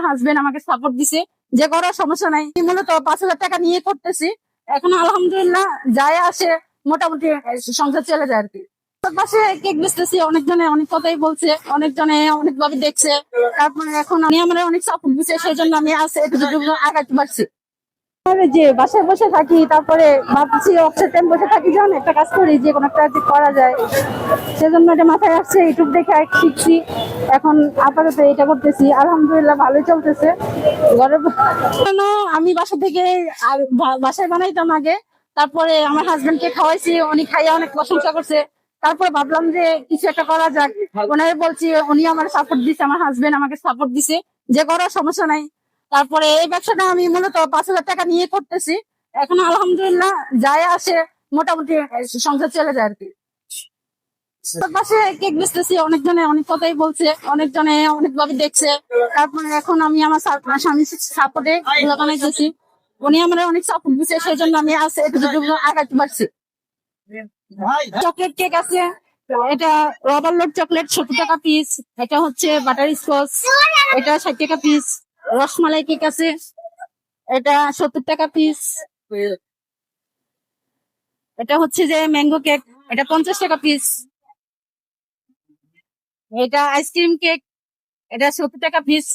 Husband আমাকে support দিছে যে করার সমস্যা নাই। মূলত 5,000 টাকা নিয়ে করতেছি। এখন আলহামদুলিল্লাহ যায় আসে, মোটামুটি সংসার চলে যায় আর কি। পাশে কেক বেচতেছি, অনেকজনে অনেক কথাই বলছে, অনেকজনে অনেক ভাবে দেখছে। তারপরে এখন আমি আমার অনেক সাপোর্ট দিচ্ছে, সেই জন্য আমি আছে এতটুকু আগাতে পারছি। যে বাসায় বসে থাকি, তারপরে ভাবছি অফিসের টাইম বসে থাকি, যখন একটা কাজ করি যে কোনো একটা করা যায়, সেজন্য এটা মাথায় আসছে, ইউটিউব দেখে শিখছি। এখন আপাতত এটা করতেছি, আলহামদুলিল্লাহ ভালোই চলতেছে। ঘরে আমি বাসা থেকে বাসায় বানাইতাম আগে, তারপরে আমার হাজবেন্ড কে খাওয়াইছি, উনি খাইয়া অনেক প্রশংসা করছে। তারপর ভাবলাম যে কিছু একটা করা যাক, ওনারে বলছি, উনি আমার সাপোর্ট দিছে, আমার হাজবেন্ড আমাকে সাপোর্ট দিছে যে করার সমস্যা নাই। তারপরে এই ব্যবসাটা আমি মূলত 5,000 টাকা নিয়ে করতেছি। এখন আলহামদুলিল্লাহ যায় আসে, মোটামুটি সংসার চলে যায় আর কি। পাশে কেক বেচতেছি, অনেকজনে অনেক কথাই বলছে, অনেকজনে অনেক ভাবে দেখছে। তারপরে এখন আমি আমার স্বামীর সাপোর্টে বানাইতেছি, উনি আমার অনেক সাপোর্ট দিচ্ছে, সেই জন্য আমি আছে এতটুকু আগাতে পারছি। চকলেট কেক আছে, এটা রবার লোড চকলেট 70 টাকা পিস। এটা হচ্ছে বাটার স্কচ, এটা 60 টাকা পিস। রসমালাই কেক আছে, এটা 70 টাকা পিস। এটা হচ্ছে যে ম্যাঙ্গো কেক, এটা 50 টাকা পিস। এটা আইসক্রিম কেক, এটা 70 টাকা পিস।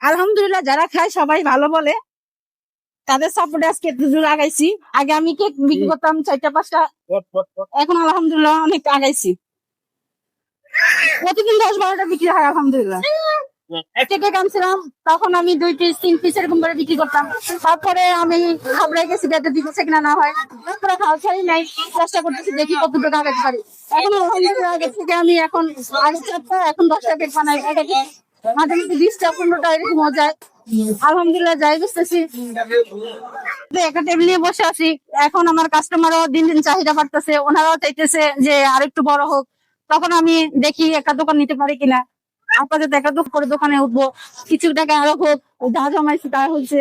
আলহামদুলিল্লাহ যারা খায় সবাই ভালো বলে, তাদের সাপোর্টে আজকে দুজন আগাইছি। আগে আমি কেক বিক্রি করতাম 4টা 5টা, এখন আলহামদুলিল্লাহ অনেক আগাইছি। প্রতিদিন 10-12টা বিক্রি হয় আলহামদুলিল্লাহ। একটা কেক আনছিলাম, তখন আমি 2 পিস 3 পিস এরকম করে বিক্রি করতাম। তারপরে আমি ঘাবড়ে গেছি যাতে দিচ্ছে কিনা না হয়, তারপরে খাওয়াই নাই, চেষ্টা করতেছি দেখি কতটুকু আগাতে পারি। এখন আলহামদুলিল্লাহ আগের থেকে আমি এখন আগে 4টা, এখন 10টা কেক বানাই। মাঝে মাঝে 20টা 15টা এরকম যায়। আলহামদুলিল্লাহ যাই বুঝতেছি, একটা টেবিল নিয়ে বসে আছি। এখন আমার কাস্টমারও দিন দিন চাহিদা বাড়তেছে, ওনারাও চাইতেছে যে আর একটু বড় হোক। তখন আমি দেখি একটা দোকান নিতে পারি কিনা। আপাতত একটা করে দোকানে উঠবো, কিছু টাকা আরো হোক, যা জমাইছি তা হচ্ছে।